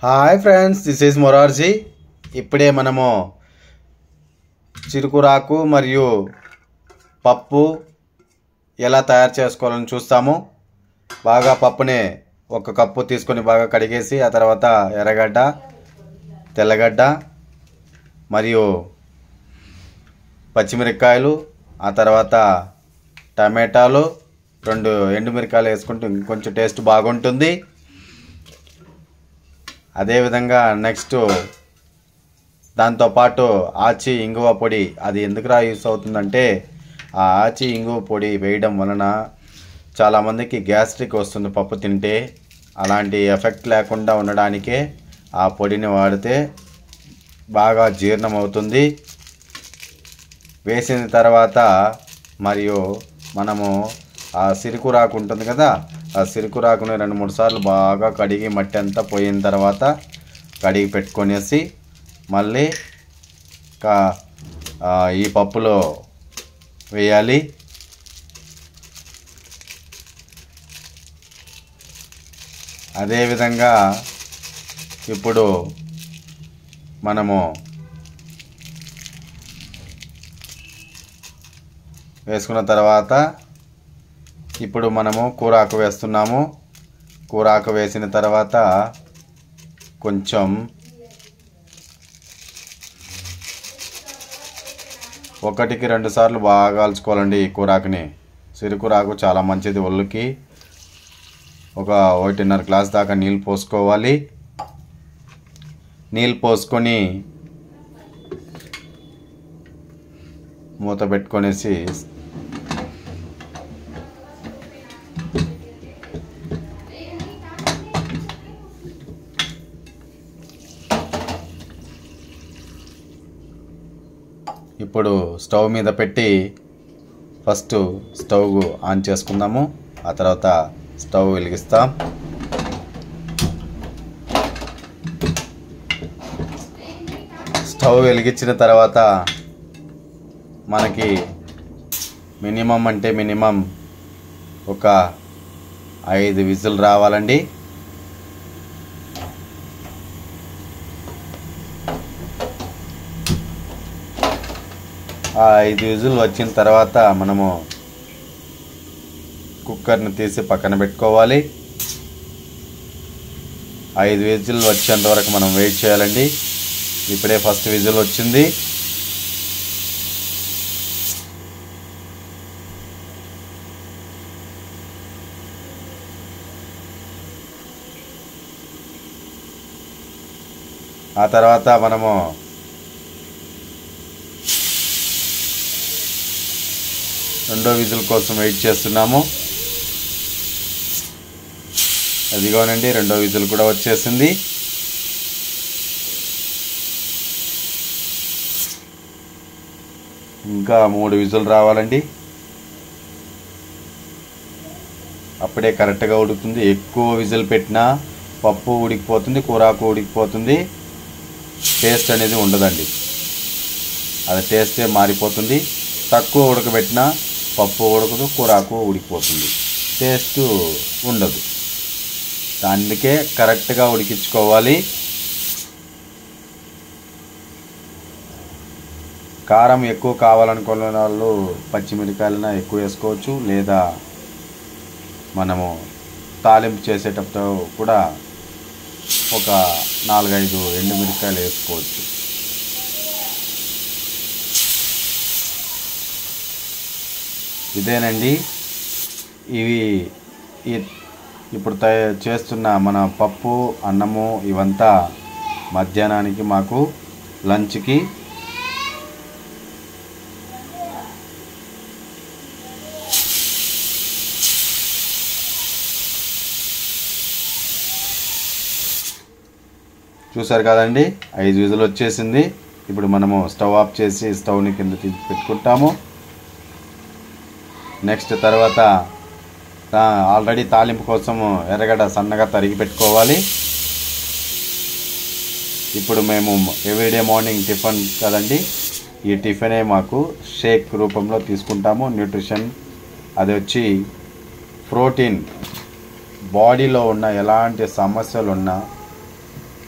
Hi friends, this is Morarji. ఇప్పుడే మనము చిరుకురాకు మరియు పప్పు ఎలా తయారు చేసుకోవాలని చూస్తాము. బాగా పప్పుని ఒక కప్పు తీసుకొని బాగా కడిగేసి ఆ తర్వాత ఎర్రగడ్డ, తెల్లగడ్డ మరియు పచ్చిమిరపకాయలు, ఆ తర్వాత టమాటాలు, 2 ఎండుమిరకాయలు వేసుకుంటే ఇంకొంచెం టేస్ట్ బాగుంటుంది. అదేవిధంగా నెక్స్ట్ దాంతోపాటు ఆచి ఇంగువ పొడి. అది ఎందుకురా యూస్ అవుతుందంటే ఆ ఆచి ఇంగువ పొడి వేయడం వలన చాలామందికి గ్యాస్ట్రిక్ వస్తుంది పప్పు తింటే. అలాంటి ఎఫెక్ట్ లేకుండా ఉండడానికే ఆ పొడిని వాడితే బాగా జీర్ణం అవుతుంది. వేసిన తర్వాత మరియు మనము ఆ సిరుకురాకు ఉంటుంది కదా, ఆ సిరుకురాకుని 2-3 సార్లు బాగా కడిగి మట్టి అంతా పోయిన తర్వాత కడిగి పెట్టుకొనేసి మళ్ళీ ఈ పప్పులో వేయాలి. అదేవిధంగా ఇప్పుడు మనము వేసుకున్న తర్వాత ఇప్పుడు మనము కూరాకు వేస్తున్నాము. కూరాకు వేసిన తర్వాత కొంచెం 1-2 సార్లు బాగా కాల్చుకోవాలండి ఈ కూరాకుని. సిరుకురాకు చాలా మంచిది ఒళ్ళుకి. ఒక 1.5 గ్లాస్ దాకా నీళ్ళు పోసుకోవాలి. నీళ్ళు పోసుకొని మూత పెట్టుకొనేసి ఇప్పుడు స్టవ్ మీద పెట్టి ఫస్ట్ స్టవ్ ఆన్ చేసుకుందాము. ఆ తర్వాత స్టవ్ వెలిగిస్తాం. స్టవ్ వెలిగించిన తర్వాత మనకి మినిమం ఒక 5 విజిల్ రావాలండి. ఆ 5 విజిల్ వచ్చిన తర్వాత మనము కుక్కర్ని తీసి పక్కన పెట్టుకోవాలి. 5 విజిల్ వచ్చేంత వరకు మనం వెయిట్ చేయాలండి. ఇప్పుడే ఫస్ట్ విజిల్ వచ్చింది. ఆ తర్వాత మనము రెండో విజిల్ కోసం వెయిట్ చేస్తున్నాము. అదిగోనండి, రెండో విజిల్ కూడా వచ్చేసింది. ఇంకా 3 విజిల్ రావాలండి. అప్పుడే కరెక్ట్గా ఉడుకుతుంది. ఎక్కువ విజిల్ పెట్టినా పప్పు ఉడికిపోతుంది, కూరాకు ఉడికిపోతుంది, టేస్ట్ అనేది ఉండదండి. అది టేస్టే మారిపోతుంది. తక్కువ ఉడకబెట్టినా పప్పు ఉడకదు, కూరాకు ఉడికిపోతుంది, టేస్ట్ ఉండదు. అందుకే కరెక్ట్గా ఉడికించుకోవాలి. కారం ఎక్కువ కావాలనుకునే వాళ్ళు పచ్చిమిరకాయలైనా ఎక్కువ వేసుకోవచ్చు, లేదా మనము తాలింపు చేసేటప్పుడు కూడా ఒక 4-5 ఎండుమిరకాయలు వేసుకోవచ్చు. ఇదేనండి, ఇవి ఇప్పుడు చేస్తున్న మన పప్పు, అన్నము ఇవంతా మధ్యాహ్నానికి మాకు లంచ్కి. చూసారు కదండి, 5 విజిల్ వచ్చేసింది. ఇప్పుడు మనము స్టవ్ ఆఫ్ చేసి స్టవ్ని కింద తీసి పెట్టుకుంటాము. నెక్స్ట్ తర్వాత ఆల్రెడీ తాలింపు కోసము ఎర్రగడ్డ సన్నగా తరిగి పెట్టుకోవాలి. ఇప్పుడు మేము ఎవ్రీడే మార్నింగ్ టిఫిన్ కదండి, ఈ టిఫినే మాకు షేక్ రూపంలో తీసుకుంటాము. న్యూట్రిషన్ అది వచ్చి ప్రోటీన్, బాడీలో ఉన్న ఎలాంటి సమస్యలు ఉన్నా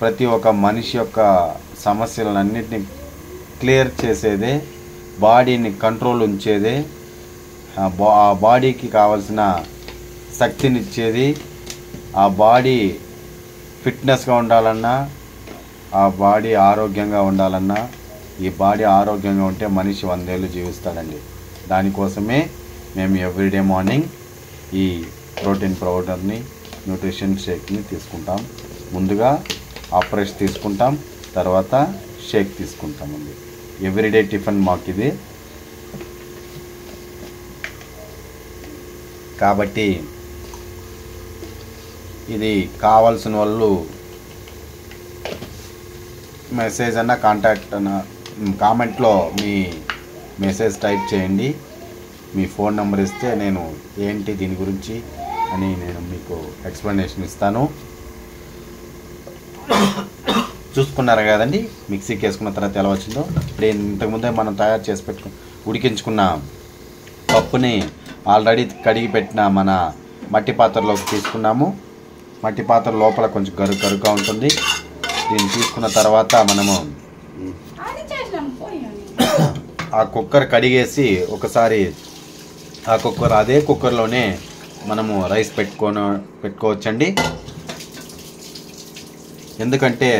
ప్రతి ఒక్క మనిషి యొక్క సమస్యలన్నింటినీ క్లియర్ చేసేదే, బాడీని కంట్రోల్ ఉంచేదే, ఆ బాడీకి కావాల్సిన శక్తినిచ్చేది. ఆ బాడీ ఫిట్నెస్గా ఉండాలన్నా, ఆ బాడీ ఆరోగ్యంగా ఉండాలన్నా, ఈ బాడీ ఆరోగ్యంగా ఉంటే మనిషి 100 ఏళ్ళు జీవిస్తాడండి. దానికోసమే మేము ఎవ్రీడే మార్నింగ్ ఈ ప్రోటీన్ పౌడర్ని, న్యూట్రిషన్ షేక్ని తీసుకుంటాం. ముందుగా ఫ్రెష్ తీసుకుంటాం, తర్వాత షేక్ తీసుకుంటామండి. ఎవ్రీడే టిఫిన్ మాకు ఇది. కాబట్టి ఇది కావాల్సిన వాళ్ళు మెసేజ్ అన్న కామెంట్లో మీ మెసేజ్ టైప్ చేయండి. మీ ఫోన్ నెంబర్ ఇస్తే నేను ఏంటి దీని గురించి అని నేను మీకు ఎక్స్ప్లెనేషన్ ఇస్తాను. చూసుకున్నారు కదండి, మిక్సీకి వేసుకున్న తర్వాత ఎలా వచ్చిందో. ఇప్పుడు ఇంతకుముందే మనం తయారు చేసి ఉడికించుకున్న పప్పుని ఆల్రెడీ కడిగి పెట్టిన మన మట్టి పాత్రలోకి తీసుకున్నాము. మట్టి పాత్ర లోపల కొంచెం గరుగ్గా ఉంటుంది. దీన్ని తీసుకున్న తర్వాత మనము ఆ కుక్కర్ కడిగేసి ఒకసారి అదే కుక్కర్లోనే మనము రైస్ పెట్టుకోవచ్చండి. ఎందుకంటే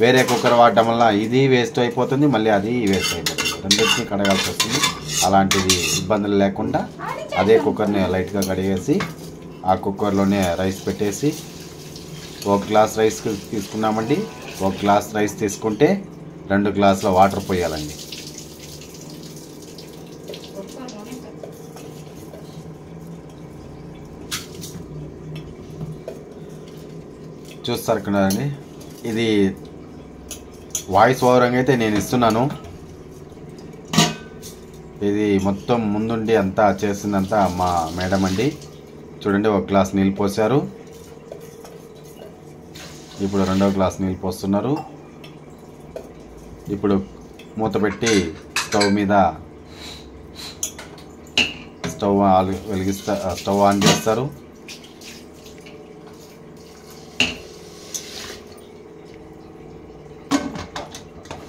వేరే కుక్కర్ వాడటం వల్ల ఇది వేస్ట్ అయిపోతుంది, మళ్ళీ అది వేస్ట్ అయిపోతుంది, రెండింటినీ కడగాల్సి వస్తుంది. అలాంటిది ఇబ్బందులు లేకుండా అదే కుక్కర్ని లైట్గా కడిగేసి ఆ కుక్కర్లోనే రైస్ పెట్టేసి 1 గ్లాస్ రైస్ తీసుకున్నామండి. 1 గ్లాస్ రైస్ తీసుకుంటే 2 గ్లాసుల వాటర్ పోయాలండి. చూస్తారు కదండి, ఇది వాయిస్ ఓవర్ అయితే నేను ఇస్తున్నాను. ఇది మొత్తం ముందుండి అంతా చేసిందంతా మా మేడం అండి. చూడండి, 1 గ్లాస్ నీళ్ళు పోసారు. ఇప్పుడు 2వ గ్లాస్ నీళ్ళు పోస్తున్నారు. ఇప్పుడు మూత పెట్టి స్టవ్ ఆన్ చేస్తారు.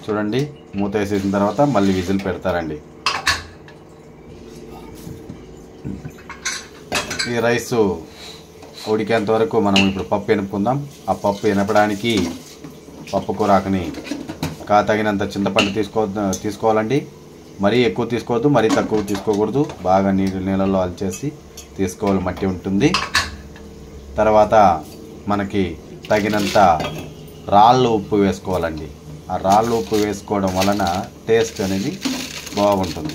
చూడండి, మూత వేసేసిన తర్వాత మళ్ళీ విజిల్ పెడతారండి. ఈ రైసు ఉడికేంత వరకు మనం ఇప్పుడు పప్పు ఎనుపుకుందాం. ఆ పప్పు ఎనపడానికి పప్పు కూరాకుని తగినంత చింతపండు తీసుకోవాలండి. మరీ ఎక్కువ తీసుకోవద్దు, మరీ తక్కువ తీసుకోకూడదు. బాగా నీళ్ళలో అల్చేసి తీసుకోవాలి, మట్టి ఉంటుంది. తర్వాత మనకి తగినంత రాళ్ళు ఉప్పు వేసుకోవాలండి. ఆ రాళ్ళు ఉప్పు వేసుకోవడం వలన టేస్ట్ అనేది బాగుంటుంది.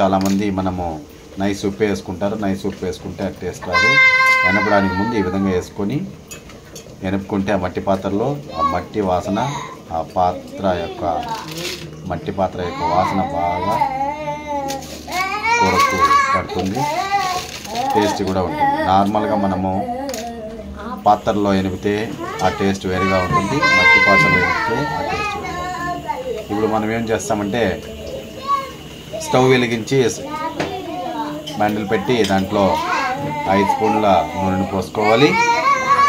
చాలామంది మనము నైస్ ఉప్పు వేసుకుంటారు. నైస్ ఉప్పు వేసుకుంటే ఆ టేస్ట్ రాదు. ఎనపడానికి ముందు ఈ విధంగా వేసుకొని ఎనుపుకుంటే ఆ మట్టి పాత్రలో ఆ మట్టి వాసన, ఆ మట్టి పాత్ర యొక్క వాసన బాగా కూరకు పడుతుంది. టేస్ట్ కూడా ఉంటుంది. నార్మల్గా మనము పాత్రలో ఎనిపితే ఆ టేస్ట్ వేరుగా ఉంటుంది, మట్టి పాత్రలో ఎనిపితే ఆ టేస్ట్ వేరుగా ఉంటుంది. ఇప్పుడు మనం ఏం చేస్తామంటే స్టవ్ వెలిగించి బండిల్ పెట్టి దాంట్లో 5 స్పూన్ల నూనెను పోసుకోవాలి.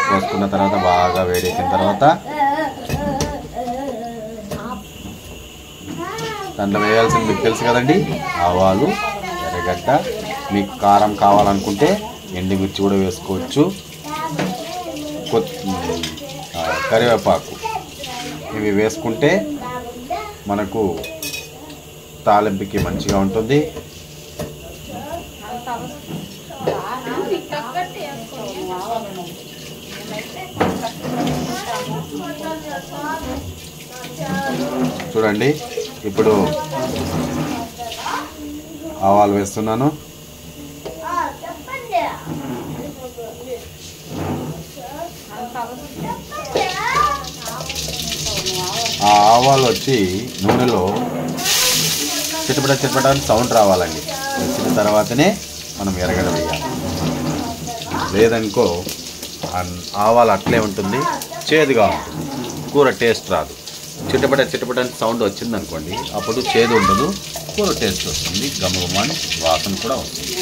పోసుకున్న తర్వాత బాగా వేడెక్కిన తర్వాత దాంట్లో వేయాల్సింది మీకు తెలుసు కదండి, ఆవాలు, ఎర్రగడ్డ, మీకు కారం కావాలనుకుంటే ఎండుమిర్చి కూడా వేసుకోవచ్చు, కరివేపాకు ఇవి వేసుకుంటే మనకు తాలింపుకి మంచిగా ఉంటుంది. చూడండి, ఇప్పుడు ఆవాలు వేస్తున్నాను. ఆ ఆవాలు వచ్చి నూనెలో చిటపట సౌండ్ రావాలండి. వచ్చిన తర్వాతనే మనం ఎర్రగడ్డ వేయాలి. లేదనుకో ఆవాలు అట్లే ఉంటుంది, చేదుగా ఉంటుంది, కూర టేస్ట్ రాదు. చిటపట సౌండ్ వచ్చింది అనుకోండి, అప్పుడు చేదు ఉండదు, కూర టేస్ట్ వస్తుంది, గమగమని వాసన కూడా వస్తుంది.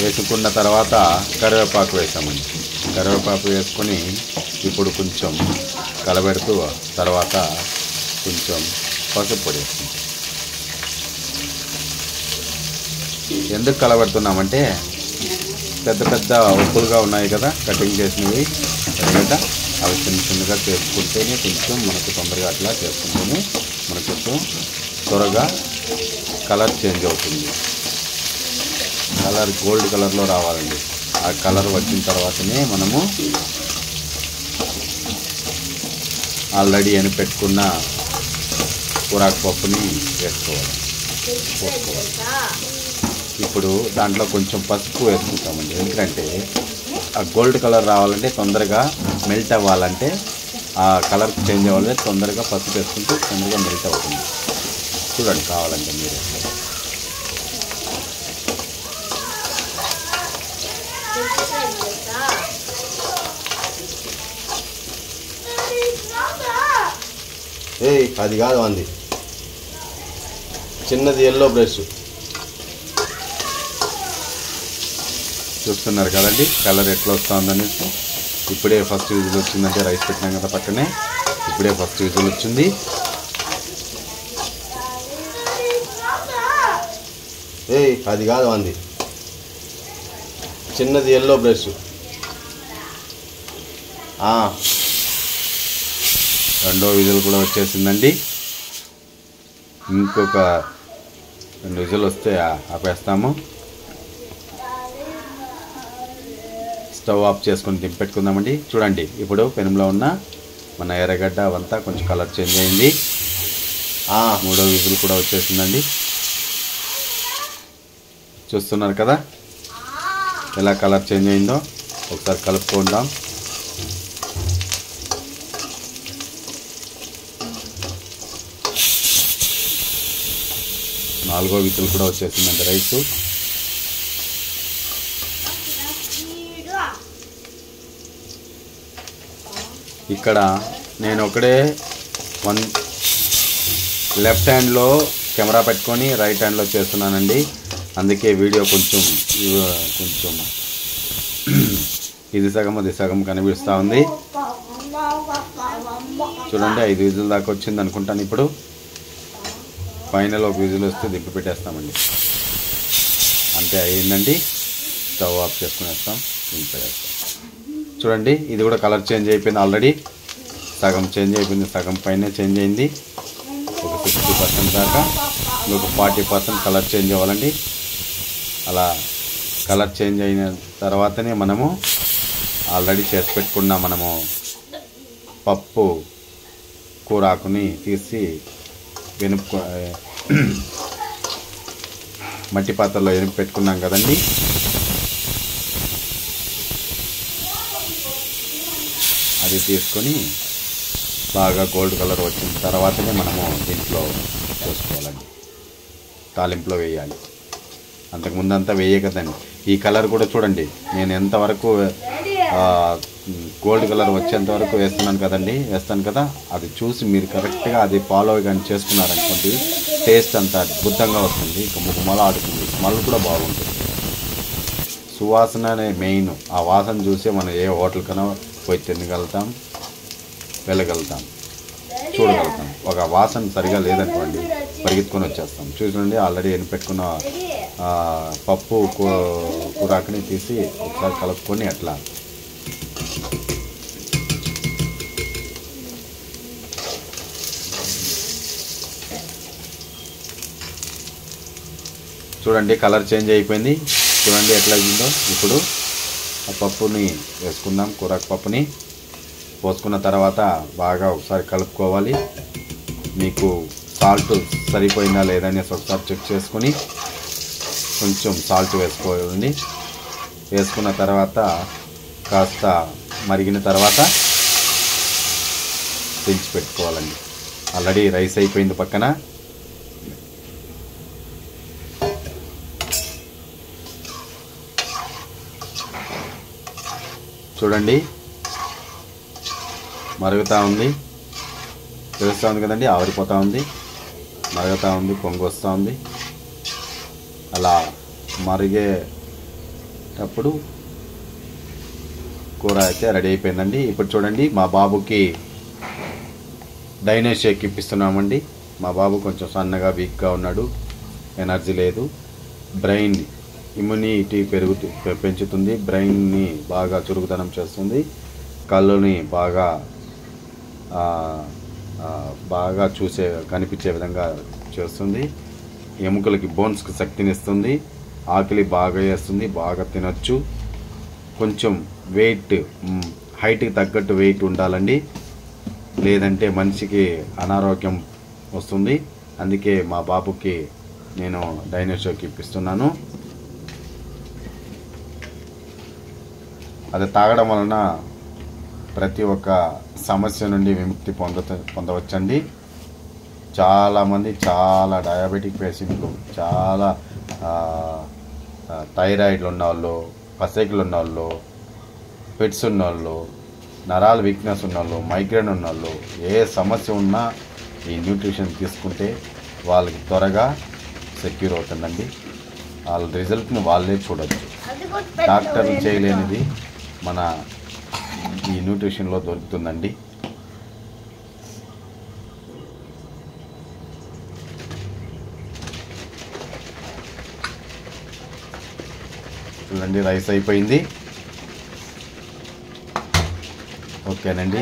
వేసుకున్న తర్వాత కరివేపాకు వేసామండి. కరివేపాకు వేసుకొని ఇప్పుడు కొంచెం కలబెడుతూ తర్వాత కొంచెం పసుపు పొడి వేసుకుంటాం. ఎందుకు కలబెడుతున్నామంటే పెద్ద పెద్ద ఉప్పులుగా ఉన్నాయి కదా కటింగ్ చేసినవి ఎర్రగడ్డ, అవి చిన్న చిన్నగా చేసుకుంటేనే కొంచెం మనకు తొందరగా అట్లా చేసుకుంటేనే మనకు కొంచెం త్వరగా కలర్ చేంజ్ అవుతుంది. కలర్ గోల్డ్ కలర్లో రావాలండి. ఆ కలర్ వచ్చిన తర్వాతనే మనము ఆల్రెడీ పెట్టుకున్న కూరాకు పప్పుని పోసుకోవాలి. ఇప్పుడు దాంట్లో కొంచెం పసుపు వేసుకుంటామండి. ఎందుకంటే ఆ గోల్డ్ కలర్ రావాలంటే, తొందరగా మెల్ట్ అవ్వాలంటే, ఆ కలర్ చేంజ్ అవ్వాలంటే తొందరగా పసుపు వేసుకుంటే తొందరగా మెల్ట్ అవుతుంది. చూడండి కావాలంటే మీరు. అది కాదు అంది చిన్నది ఎల్లో బ్రష్. చూస్తున్నారు కదండి కలర్ ఎట్లా వస్తుందనేసి. ఇప్పుడే ఫస్ట్ విజిల్ వచ్చిందంటే రైస్ పెట్టినాం కదా పక్కనే, ఇప్పుడే ఫస్ట్ విజిల్ వచ్చింది. అది కాదు అంది చిన్నది ఎల్లో బ్రష్. రెండో విజిల్ కూడా వచ్చేసిందండి. ఇంకొక 2 విజిల్ వస్తే ఆపేస్తాము. స్టవ్ ఆఫ్ చేసుకొని దింపెట్టుకుందామండి. చూడండి ఇప్పుడు పెనంలో ఉన్న మన ఎర్రగడ్డ అవంతా కొంచెం కలర్ చేంజ్ అయింది. మూడో విజిల్ కూడా వచ్చేసిందండి. చూస్తున్నారు కదా ఎలా కలర్ చేంజ్ అయిందో. ఒకసారి కలుపుకుందాం. నాలుగో విజిల్ కూడా వచ్చేసిందండి రైసు. ఇక్కడ నేను ఒకడే లెఫ్ట్ హ్యాండ్లో కెమెరా పెట్టుకొని రైట్ హ్యాండ్లో చేస్తున్నానండి. అందుకే వీడియో కొంచెం ఇది సగం అది సగం కనిపిస్తూ ఉంది. చూడండి 5 విజిల్ దాకా వచ్చింది అనుకుంటాను. ఇప్పుడు ఫైనల్ ఒక విజిల్ వస్తే దింపి పెట్టేస్తామండి. అంతే అయ్యిందండి. స్టవ్ ఆఫ్ చేసుకునేస్తాం, దింపేస్తాం. చూడండి ఇది కూడా కలర్ చేంజ్ అయిపోయింది. ఆల్రెడీ సగం చేంజ్ అయిపోయింది, సగం పైన చేంజ్ అయింది. ఒక 60% దాకా, ఇంకొక 40% కలర్ చేంజ్ అవ్వాలండి. అలా కలర్ చేంజ్ అయిన తర్వాతనే మనము ఆల్రెడీ చేసి పెట్టుకున్న మనము పప్పు కూరాకుని తీసి మట్టి పాత్రలో పెట్టుకున్నాం కదండి. అది తీసుకొని బాగా గోల్డ్ కలర్ వచ్చిన తర్వాతనే మనము దీంట్లో చేసుకోవాలండి. తాలింపులో వేయాలి. అంతకుముందంతా వేయే కదండి. ఈ కలర్ కూడా చూడండి నేను ఎంతవరకు గోల్డ్ కలర్ వచ్చేంత వరకు వేస్తున్నాను కదండి, వేస్తాను కదా. అది చూసి మీరు కరెక్ట్గా అది ఫాలో కానీ చేసుకున్నారనుకోండి టేస్ట్ అంతా అద్భుతంగా వస్తుంది. ఇక ముగ్గుమల ఆడుతుంది, స్మెల్ కూడా బాగుంటుంది. సువాసన అనే మెయిన్. ఆ వాసన చూసే మనం ఏ హోటల్ కన్నా పోయి తినగలుగుతాం, వెళ్ళగలుగుతాం, చూడగలుగుతాం. ఒక వాసన సరిగా లేదనుకోండి పరిగెత్తుకొని వచ్చేస్తాం. చూడండి ఆల్రెడీ పెట్టుకున్న పప్పు కూరాకుని తీసి ఒకసారి కలుపుకొని అట్లా చూడండి కలర్ చేంజ్ అయిపోయింది. చూడండి ఎట్లా అయిందో. ఇప్పుడు ఆ పప్పుని వేసుకుందాం. కూరాకు పప్పుని పోసుకున్న తర్వాత బాగా ఒకసారి కలుపుకోవాలి. మీకు సాల్ట్ సరిపోయిందా లేదనేసి ఒకసారి చెక్ చేసుకొని కొంచెం సాల్ట్ వేసుకోవాలండి. వేసుకున్న తర్వాత కాస్త మరిగిన తర్వాత దించి పెట్టుకోవాలండి. ఆల్రెడీ రైస్ అయిపోయింది పక్కన. చూడండి మరుగుతూ ఉంది, తెలుస్తూ ఉంది కదండి. ఆవిరిపోతూ ఉంది, మరుగుతూ ఉంది, పొంగు వస్తూ ఉంది. అలా మరిగే అప్పుడు కూర అయితే రెడీ అయిపోయిందండి. ఇప్పుడు చూడండి మా బాబుకి డైనో షేక్ ఇప్పిస్తున్నామండి. మా బాబు కొంచెం సన్నగా వీక్గా ఉన్నాడు, ఎనర్జీ లేదు. బ్రెయిన్ ఇమ్యూనిటీ పెంచుతుంది, బ్రెయిన్ని బాగా చురుకుదనం చేస్తుంది, కళ్ళుని బాగా బాగా కనిపించే విధంగా చేస్తుంది, ఎముకలకి బోన్స్కి శక్తినిస్తుంది, ఆకలి బాగా వేస్తుంది, బాగా తినొచ్చు. కొంచెం వెయిట్ హైట్కి తగ్గట్టు వెయిట్ ఉండాలండి, లేదంటే మనిషికి అనారోగ్యం వస్తుంది. అందుకే మా బాబుకి నేను డైనో షేక్ ఇప్పిస్తున్నాను. అది తాగడం వలన ప్రతి ఒక్క సమస్య నుండి విముక్తి పొందవచ్చండి. చాలామంది చాలా డయాబెటిక్ పేషెంట్లు, చాలా థైరాయిడ్లు ఉన్నవాళ్ళు, పసైకులు ఉన్నవాళ్ళు, ఫిట్స్ ఉన్నవాళ్ళు, నరాల వీక్నెస్ ఉన్నవాళ్ళు, మైగ్రేన్ ఉన్నవాళ్ళు, ఏ సమస్య ఉన్నా ఈ న్యూట్రిషన్ తీసుకుంటే వాళ్ళకి త్వరగా సెక్యూర్ అవుతుందండి. వాళ్ళ రిజల్ట్ని వాళ్ళే చూడవచ్చు. డాక్టర్లు చేయలేనిది మన ఈ న్యూట్రిషన్లో దొరుకుతుందండి. చూడండి, రైస్ అయిపోయింది. ఓకేనండి.